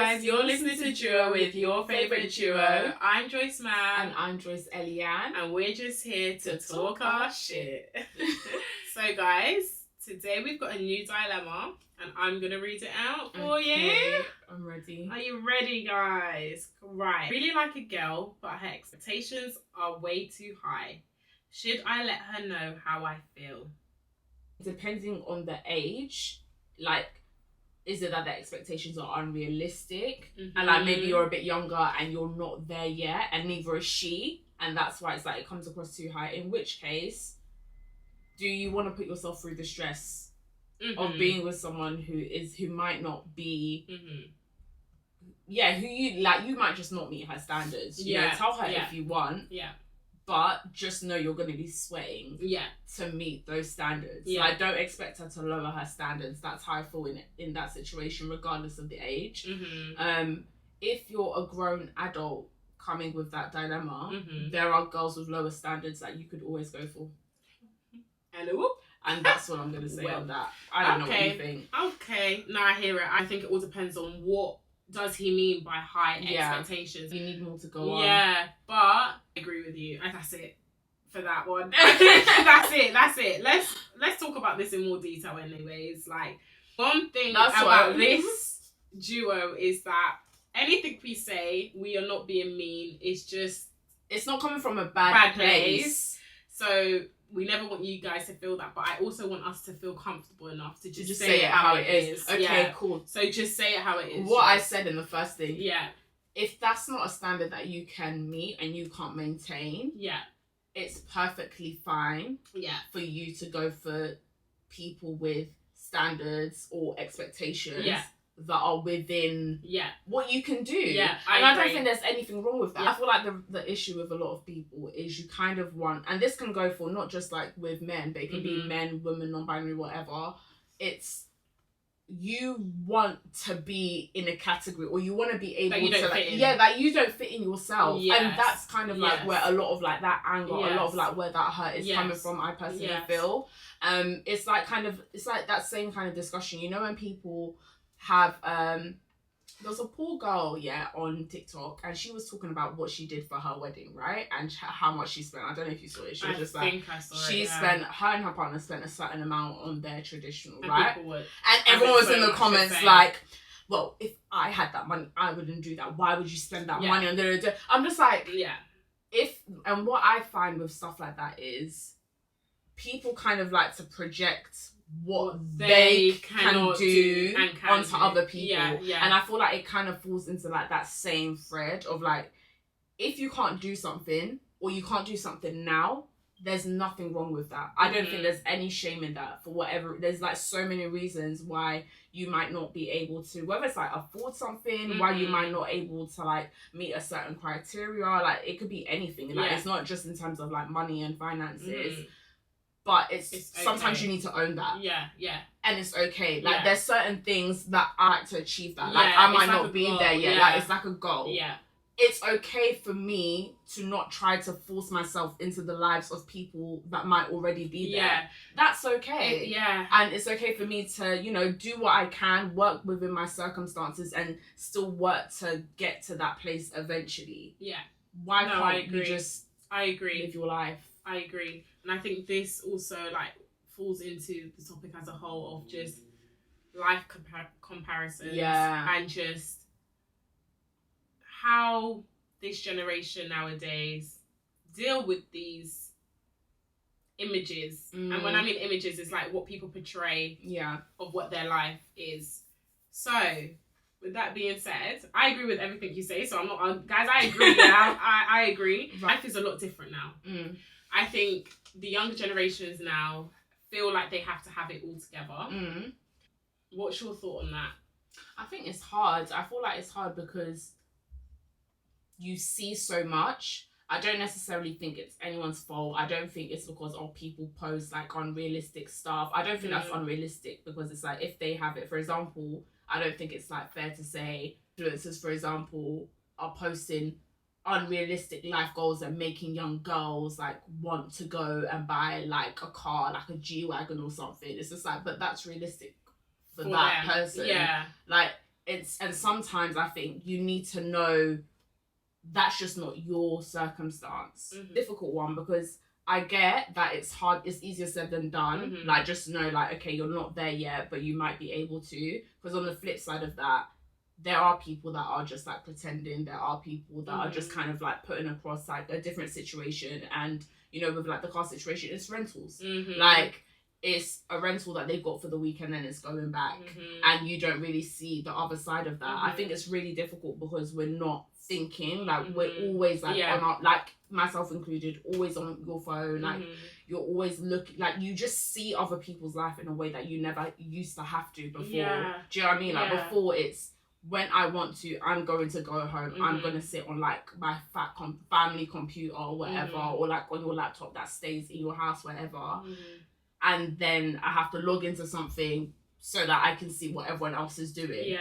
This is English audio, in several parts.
guys, you're listening to Duo with your favourite duo. I'm Joyce Mann. And I'm Joyce Eliane. And we're just here to talk our shit. So guys, today we've got a new dilemma and I'm going to read it out for you. I'm ready. Are you ready, guys? Right. Really like a girl, but her expectations are way too high. Should I let her know how I feel? Depending on the age, like, is it that the expectations are unrealistic? Mm-hmm. And like maybe you're a bit younger and you're not there yet, and neither is she, and that's why it's like it comes across too high. In which case, do you want to put yourself through the stress of being with someone who might not be who you might just not meet her standards. You know, tell her if you want. Yeah. But just know you're going to be sweating to meet those standards. Yeah. Like, don't expect her to lower her standards. That's how I feel in that situation, regardless of the age. Mm-hmm. If you're a grown adult coming with that dilemma, there are girls with lower standards that you could always go for. Hello? And that's what I'm going to say on that. I don't know what you think. Okay. No, I hear it. I think it all depends on what does he mean by high expectations. You need more to go on. Yeah, but I agree with you. And that's it for that one. That's it. Let's talk about this in more detail anyways. Like, one thing about this duo is that anything we say, we are not being mean. It's not coming from a bad place. So we never want you guys to feel that, but I also want us to feel comfortable enough to just say it how it is. Okay, cool. So just say it how it is. What I said in the first thing. Yeah. If that's not a standard that you can meet and you can't maintain, it's perfectly fine for you to go for people with standards or expectations that are within what you can do. Yeah, I don't think there's anything wrong with that. I feel like the issue with a lot of people is you kind of want, and this can go for not just like with men, but it can be men, women, non-binary, whatever. It's you want to be in a category, or you want to be able to like you don't fit in yourself, and that's kind of like where a lot of like that anger, a lot of like where that hurt is coming from. I personally feel, it's like that same kind of discussion. You know, when people have there was a poor girl on TikTok, and she was talking about what she did for her wedding, right, and how much she spent. I don't know if you saw it. She was just like, she spent, her and her partner spent a certain amount on their traditional, and right, and everyone was in the comments like, well, if I had that money, I wouldn't do that. Why would you spend that money on I'm just like, and what I find with stuff like that is people kind of like to project what they can do onto other people. And I feel like it kind of falls into like that same thread of like, if you can't do something or you can't do something now, there's nothing wrong with that. I don't think there's any shame in that for whatever. There's like so many reasons why you might not be able to, whether it's like afford something, why you might not able to like meet a certain criteria. Like it could be anything. Like it's not just in terms of like money and finances. But it's sometimes you need to own that. And it's okay. Like there's certain things that I like to achieve that. Like I might not be there yet. Like it's like a goal. It's okay for me to not try to force myself into the lives of people that might already be there. That's okay. And it's okay for me to, you know, do what I can, work within my circumstances and still work to get to that place eventually. Why can't you just live your life? I agree. And I think this also like falls into the topic as a whole of just life comparisons and just how this generation nowadays deal with these images. And when I mean images, it's like what people portray of what their life is. So with that being said, I agree with everything you say. So I'm not, guys, I agree. I agree. Life is a lot different now. I think the younger generations now feel like they have to have it all together. What's your thought on that? I think it's hard. I feel like it's hard because you see so much. I don't necessarily think it's anyone's fault. I don't think it's because people post like unrealistic stuff. I don't think that's unrealistic, because it's like if they have it, for example, I don't think it's like fair to say influencers, for example, are posting unrealistic life goals and making young girls like want to go and buy like a car, like a G-Wagon or something. It's just like, but that's realistic for that person. Like and sometimes I think you need to know that's just not your circumstance. Difficult one, because I get that it's hard, it's easier said than done. Like, just know, like, okay, you're not there yet, but you might be able to. Because on the flip side of that, there are people that are just like pretending. There are people that are just kind of like putting across like a different situation. And, you know, with like the car situation, it's rentals. Like, it's a rental that they got for the week and then it's going back. And you don't really see the other side of that. I think it's really difficult because we're not thinking, like, we're always like on our, like, myself included, always on your phone. Like, you're always looking, like, you just see other people's life in a way that you never used to have to before. Do you know what I mean? Like, before, it's when I want to, I'm going to go home. I'm going to sit on like my family computer or whatever, or like on your laptop that stays in your house, whatever. And then I have to log into something so that I can see what everyone else is doing.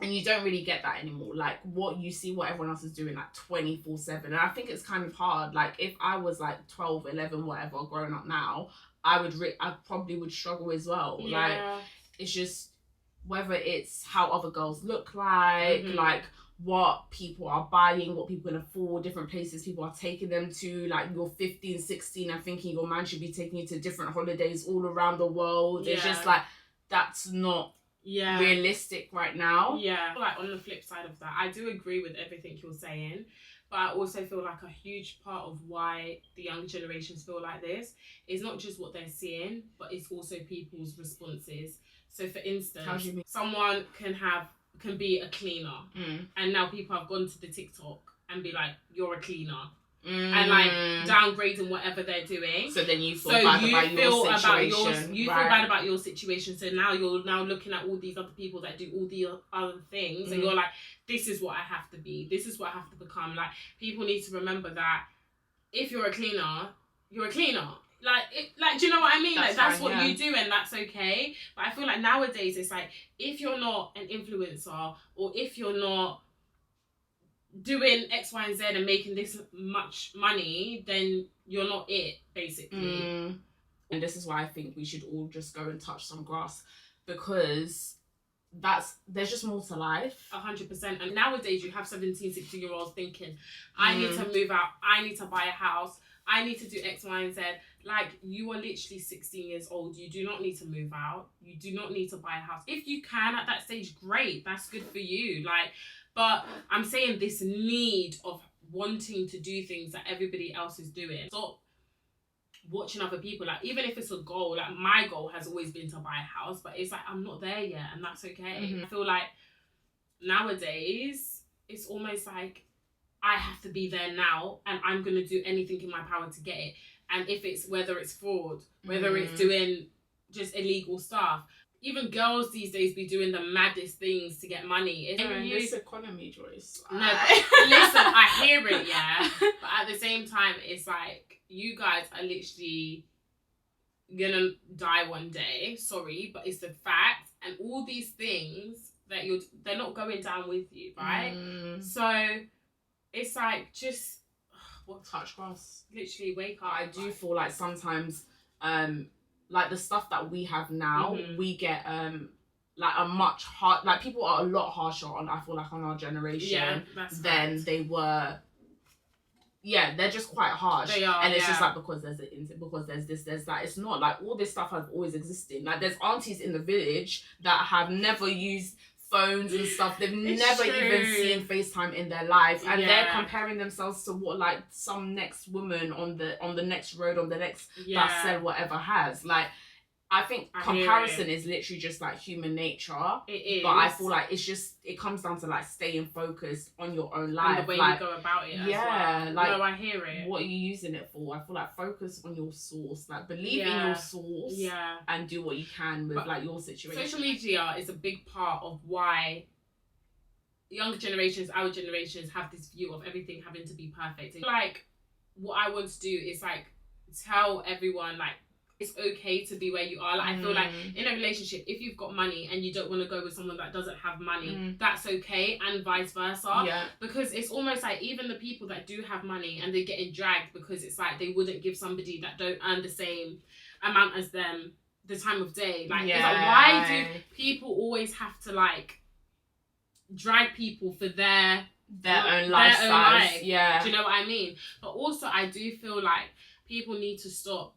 And you don't really get that anymore. Like, what you see, what everyone else is doing, like 24/7. And I think it's kind of hard. Like, if I was like 12, 11, whatever, growing up now, I probably would struggle as well. Like, it's just whether it's how other girls look like what people are buying, what people can afford, different places people are taking them to. Like, you're 15, 16 and thinking your man should be taking you to different holidays all around the world. It's just like, that's not realistic right now. Like, on the flip side of that, I do agree with everything you're saying, but I also feel like a huge part of why the younger generations feel like this is not just what they're seeing, but it's also people's responses. So, for instance, someone can be a cleaner, and now people have gone to the TikTok and be like, you're a cleaner. And like downgrading whatever they're doing. So then you feel bad about your situation. You feel bad about your situation. So now you're looking at all these other people that do all the other things, and you're like, this is what I have to be. This is what I have to become. Like, people need to remember that if you're a cleaner, you're a cleaner. Like, do you know what I mean? That's what you do, and that's okay. But I feel like nowadays it's like, if you're not an influencer, or if you're not doing X, Y, and Z and making this much money, then you're not it, basically. And this is why I think we should all just go and touch some grass, because there's just more to life. 100%. And nowadays you have 17, 16-year-olds thinking, I need to move out, I need to buy a house, I need to do X, Y, and Z. Like, you are literally 16 years old. You do not need to move out. You do not need to buy a house. If you can at that stage, great. That's good for you. Like, but I'm saying this need of wanting to do things that everybody else is doing. Stop watching other people. Like, even if it's a goal, like, my goal has always been to buy a house, but it's like, I'm not there yet, and that's okay. I feel like nowadays it's almost like I have to be there now, and I'm going to do anything in my power to get it. And if it's, whether it's fraud, whether it's doing just illegal stuff. Even girls these days be doing the maddest things to get money. This economy, Joyce. No, listen, I hear it, yeah. But at the same time, it's like, you guys are literally gonna die one day. Sorry, but it's the fact. And all these things that they're not going down with you, right? So it's like, just touch grass. Literally wake up. I do feel like sometimes, like, the stuff that we have now, we get like a much like, people are a lot harsher on, I feel like, on our generation than they were. They're just quite harsh. They are, and it's just like, because there's this, there's that. It's not like all this stuff has always existed. Like, there's aunties in the village that have never used phones and stuff. They've never even seen FaceTime in their life, and they're comparing themselves to what, like, some next woman on the next road, on the next that said whatever has. Like, I think comparison is literally just like human nature. It is. But I feel like it comes down to like staying focused on your own life. And the way like, you go about it as well. Like, no, I hear it. What are you using it for? I feel like focus on your source. Like, believe in your source. And do what you can with like your situation. Social media is a big part of why younger generations, our generations, have this view of everything having to be perfect. Like, what I want to do is like tell everyone, like, it's okay to be where you are. Like, I feel like in a relationship, if you've got money and you don't want to go with someone that doesn't have money, that's okay, and vice versa. Because it's almost like, even the people that do have money and they're getting dragged because it's like they wouldn't give somebody that don't earn the same amount as them the time of day. Like, it's like, why do people always have to, like, drag people for their own life. Yeah. Do you know what I mean? But also, I do feel like people need to stop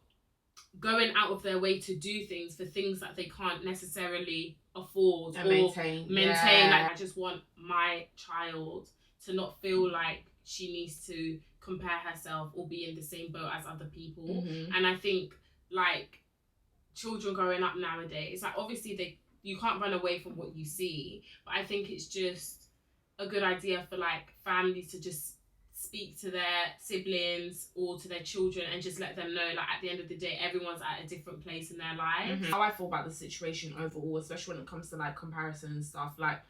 going out of their way to do things for things that they can't necessarily afford and maintain. Yeah. Like, I just want my child to not feel like she needs to compare herself or be in the same boat as other people. Mm-hmm. And I think, like, children growing up nowadays, like, obviously you can't run away from what you see, but I think it's just a good idea for, like, families to just speak to their siblings or to their children and just let them know, like, at the end of the day, everyone's at a different place in their life. Mm-hmm. How I feel about the situation overall, especially when it comes to, like, comparison and stuff, like,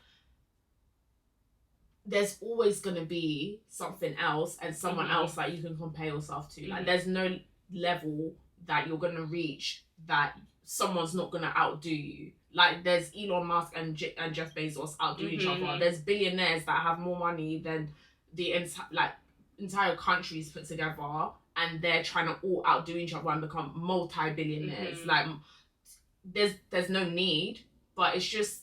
there's always going to be something else and someone mm-hmm. else that you can compare yourself to. Mm-hmm. Like, there's no level that you're going to reach that someone's not going to outdo you. Like, there's Elon Musk and Jeff Bezos outdoing mm-hmm. each other. There's billionaires that have more money than the entire countries put together, and they're trying to all outdo each other and become multi-billionaires. Mm-hmm. Like, there's no need, but it's just,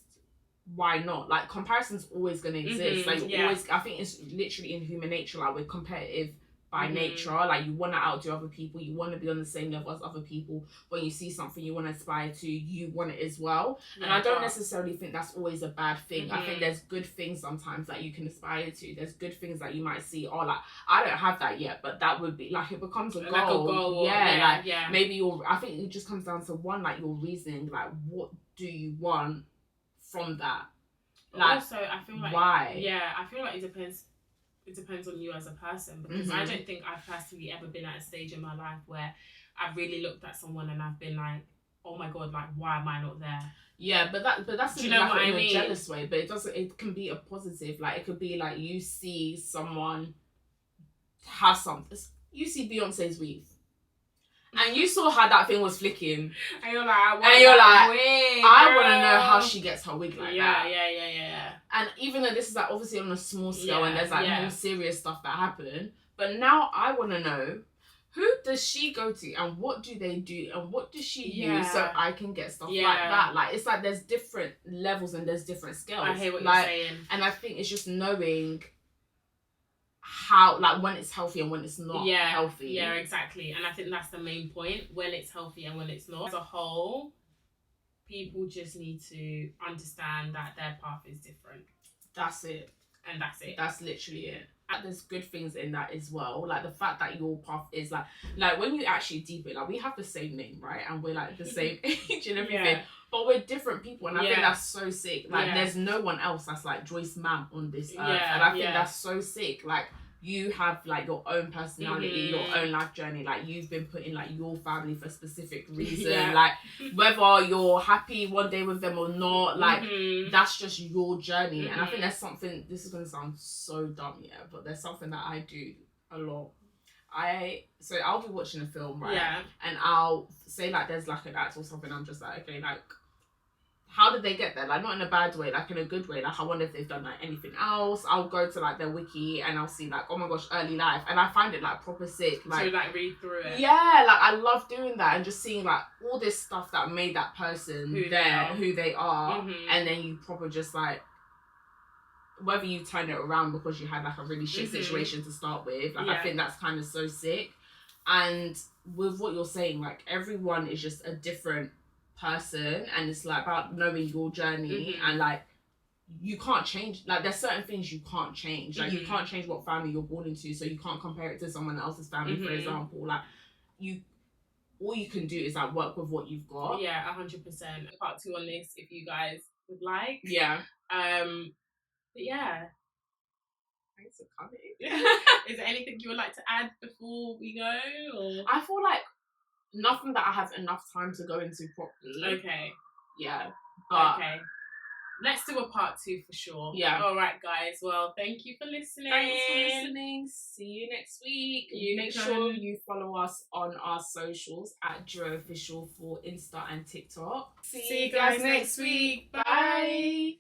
why not? Like, comparison's always going to exist. Mm-hmm. Like, always, I think it's literally in human nature. Like, we're competitive by mm-hmm. nature. Like, you want to outdo other people, you want to be on the same level as other people. When you see something you want to aspire to, you want it as well. Yeah, and I don't necessarily think that's always a bad thing. Mm-hmm. I think there's good things sometimes that you can aspire to. There's good things that you might see, or like, I don't have that yet, but that would be like, it becomes a goal. Like a goal. Yeah. Maybe I think it just comes down to one, like, your reasoning, like, what do you want from that? Like, also, I feel like, why? Yeah, I feel like it depends on you as a person, because mm-hmm. I don't think I've personally ever been at a stage in my life where I've really looked at someone and I've been like, oh my god, like, why am I not there? Yeah, but that's do you know what I mean? A jealous way, but it can be a positive. Like, it could be like, you see someone have something, you see Beyonce's weave, and you saw how that thing was flicking, and you're like, I want to know how she gets her wig like that. Yeah. And even though this is, like, obviously on a small scale, and there's, like, more serious stuff that happen, but now I want to know, who does she go to, and what do they do, and what does she use so I can get stuff like that? Like, it's like there's different levels and there's different scales. I hear what you're saying. And I think it's just knowing how, like, when it's healthy and when it's not healthy. Yeah, exactly. And I think that's the main point, when it's healthy and when it's not. As a whole, people just need to understand that their path is different. That's it. And that's it. That's literally it. There's good things in that as well. Like, the fact that your path is like when you actually deep it, like, we have the same name, right? And we're, like, the same age and everything. Yeah. But we're different people, and I think that's so sick. Like, there's no one else that's like Joyce Mam on this earth. And I think that's so sick. Like, you have, like, your own personality, your own life journey. Like, you've been put in, like, your family for a specific reason. Like, whether you're happy one day with them or not, like, that's just your journey. And I think there's something, this is going to sound so dumb, but there's something that I do a lot. I'll be watching a film, right? Yeah. And I'll say, like, there's, like, an act or something. I'm just like, okay, like, how did they get there? Like, not in a bad way, like, in a good way. Like, I wonder if they've done, like, anything else. I'll go to, like, their wiki and I'll see, like, oh my gosh, early life. And I find it, like, proper sick. Like, to, like, read through it. Yeah, like, I love doing that and just seeing, like, all this stuff that made that person who they are. Mm-hmm. And then you proper just, like, whether you turn it around because you had, like, a really shit situation to start with. Like, I think that's kind of so sick. And with what you're saying, like, everyone is just a different person, and it's, like, about knowing your journey. And, like, you can't change, like, there's certain things you can't change. Like, you can't change what family you're born into, so you can't compare it to someone else's family, for example. Like, all you can do is, like, work with what you've got. 100%. Part 2 on this if you guys would like. But thanks for coming. Is there anything you would like to add before we go? Or? I feel like nothing that I have enough time to go into properly. Okay. Yeah. But okay. Let's do a part 2 for sure. Yeah. All right, guys. Well, thank you for listening. Thanks for listening. See you next week. Make sure you follow us on our socials at Duo Official for Insta and TikTok. See you guys next week. Bye.